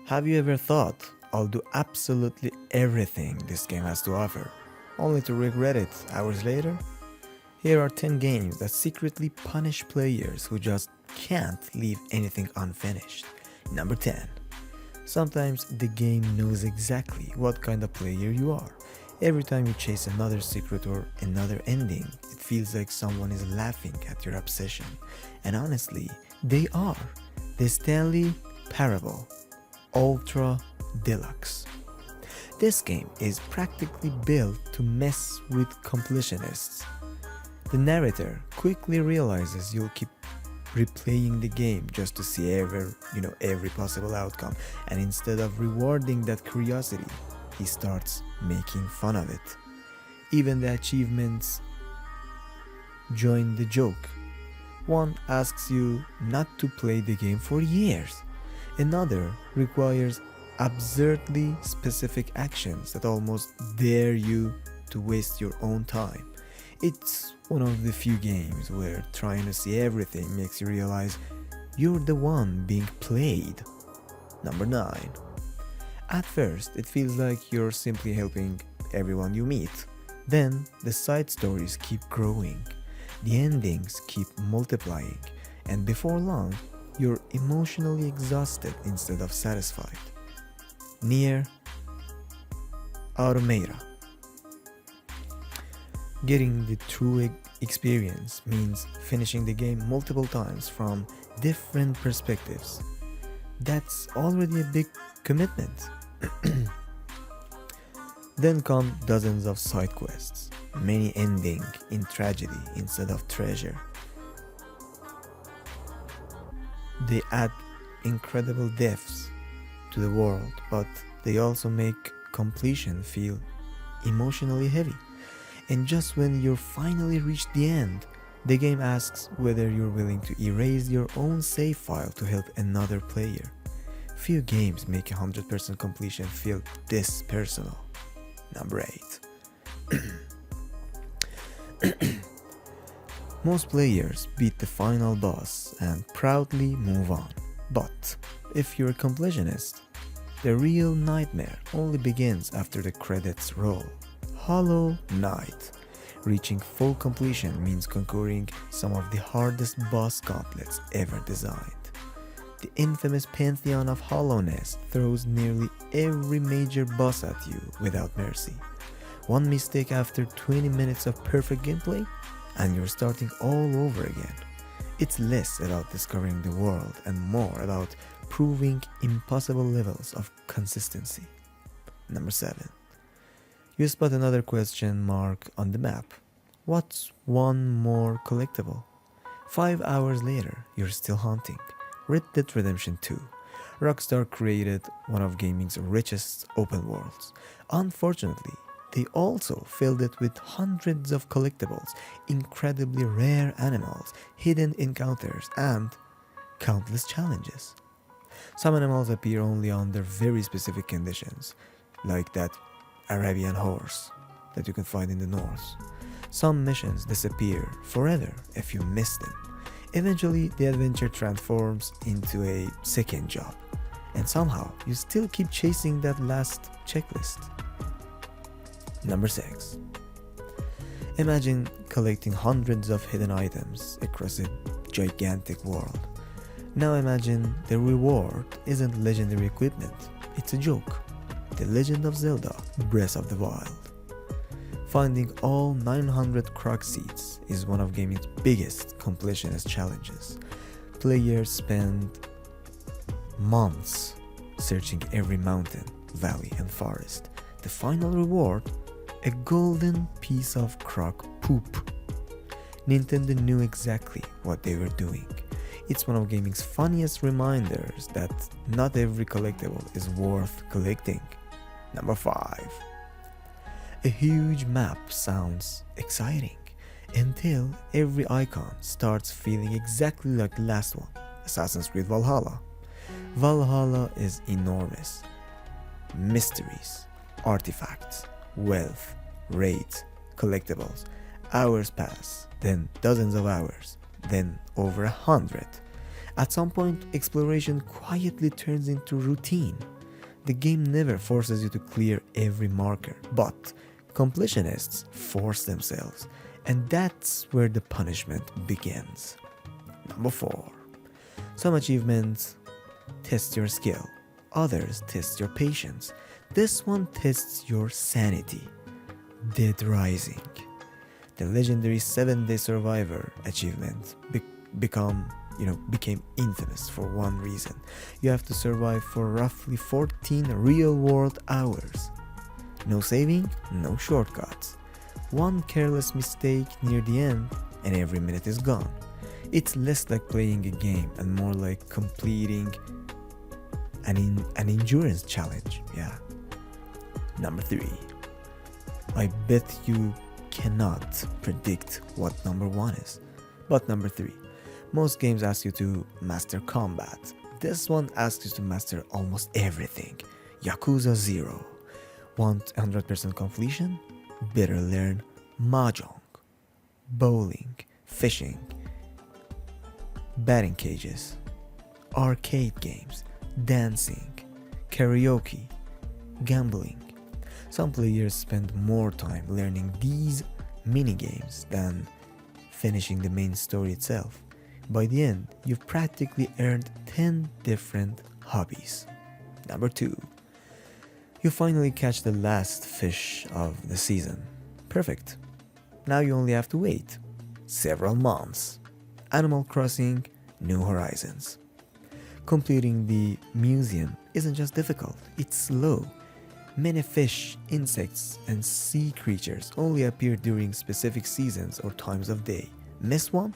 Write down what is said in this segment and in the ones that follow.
Have you ever thought, I'll do absolutely everything this game has to offer, only to regret it hours later? Here are 10 games that secretly punish players who just can't leave anything unfinished. Number 10. Sometimes the game knows exactly what kind of player you are. Every time you chase another secret or another ending, it feels like someone is laughing at your obsession. And honestly, they are. The Stanley Parable Ultra Deluxe. This game is practically built to mess with completionists. The narrator quickly realizes you'll keep replaying the game just to see every possible outcome, and instead of rewarding that curiosity, he starts making fun of it. Even the achievements join the joke. One asks you not to play the game for years. Another requires absurdly specific actions that almost dare you to waste your own time. It's one of the few games where trying to see everything makes you realize you're the one being played. Number 9. At first, it feels like you're simply helping everyone you meet. Then, the side stories keep growing, the endings keep multiplying, and before long, you're emotionally exhausted instead of satisfied. NieR Automata. Getting the true experience means finishing the game multiple times from different perspectives. That's already a big commitment. Then come dozens of side quests, many ending in tragedy instead of treasure. They add incredible depths to the world, but they also make completion feel emotionally heavy. And just when you're finally reached the end, the game asks whether you're willing to erase your own save file to help another player. Few games make 100% completion feel this personal. Number 8. Most players beat the final boss and proudly move on. But if you're a completionist, the real nightmare only begins after the credits roll. Hollow Knight. Reaching full completion means conquering some of the hardest boss gauntlets ever designed. The infamous pantheon of hollowness throws nearly every major boss at you without mercy. One mistake after 20 minutes of perfect gameplay, and you're starting all over again. It's less about discovering the world and more about proving impossible levels of consistency. Number 7. You spot another question mark on the map. What's one more collectible? 5 hours later, you're still hunting. Red Dead Redemption 2. Rockstar created one of gaming's richest open worlds. Unfortunately, they also filled it with hundreds of collectibles, incredibly rare animals, hidden encounters, and countless challenges. Some animals appear only under very specific conditions, like that Arabian horse that you can find in the north. Some missions disappear forever if you miss them. Eventually, the adventure transforms into a second job, and somehow you still keep chasing that last checklist. Number 6. Imagine collecting hundreds of hidden items across a gigantic world. Now imagine the reward isn't legendary equipment, it's a joke. The Legend of Zelda Breath of the Wild. Finding all 900 croc seeds is one of gaming's biggest completionist challenges. Players spend months searching every mountain, valley, and forest. The final reward? A golden piece of croc poop. Nintendo knew exactly what they were doing. It's one of gaming's funniest reminders that not every collectible is worth collecting. Number 5. A huge map sounds exciting until every icon starts feeling exactly like the last one, Assassin's Creed Valhalla. Valhalla is enormous. Mysteries, artifacts, wealth, raids, collectibles. Hours pass, then dozens of hours, then over 100. At some point, exploration quietly turns into routine. The game never forces you to clear every marker, but completionists force themselves, and that's where the punishment begins. Number 4. Some achievements test your skill, others test your patience. This one tests your sanity. Dead Rising. The legendary 7-day survivor achievement became infamous for one reason. You have to survive for roughly 14 real-world hours. No saving, no shortcuts. One careless mistake near the end and every minute is gone. It's less like playing a game and more like completing an endurance challenge. Yeah. Number 3. I bet you cannot predict what number 1 is. But number 3. Most games ask you to master combat. This one asks you to master almost everything. Yakuza 0. Want 100% completion? Better learn mahjong, bowling, fishing, batting cages, arcade games, dancing, karaoke, gambling. Some players spend more time learning these mini-games than finishing the main story itself. By the end, you've practically earned 10 different hobbies. Number 2. You finally catch the last fish of the season. Perfect. Now you only have to wait several months. Animal Crossing: New Horizons. Completing the museum isn't just difficult, it's slow. Many fish, insects, and sea creatures only appear during specific seasons or times of day. Miss one?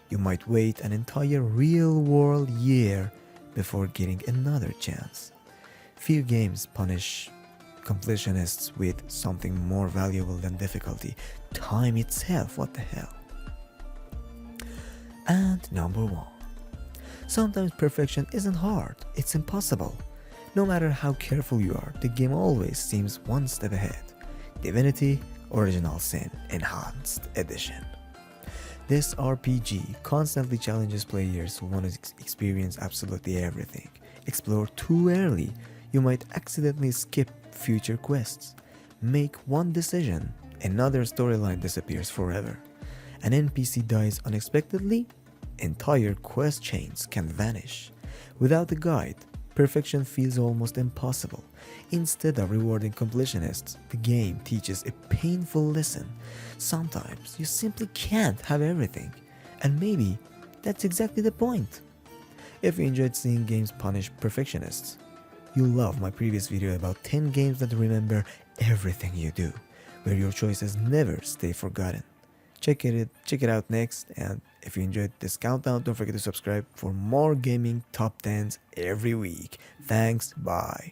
You might wait an entire real-world year before getting another chance. Few games punish completionists with something more valuable than difficulty: time itself. What the hell? And number 1. Sometimes perfection isn't hard, it's impossible. No matter how careful you are, the game always seems one step ahead. Divinity Original Sin Enhanced Edition. This RPG constantly challenges players who want to experience absolutely everything. Explore too early, you might accidentally skip future quests. Make one decision, another storyline disappears forever. An NPC dies unexpectedly, entire quest chains can vanish. Without a guide, perfection feels almost impossible. Instead of rewarding completionists, the game teaches a painful lesson. Sometimes you simply can't have everything, and maybe that's exactly the point. If you enjoyed seeing games punish perfectionists, you'll love my previous video about 10 games that remember everything you do, where your choices never stay forgotten. Check it out next, and if you enjoyed this countdown, don't forget to subscribe for more gaming top 10s every week. Thanks, bye.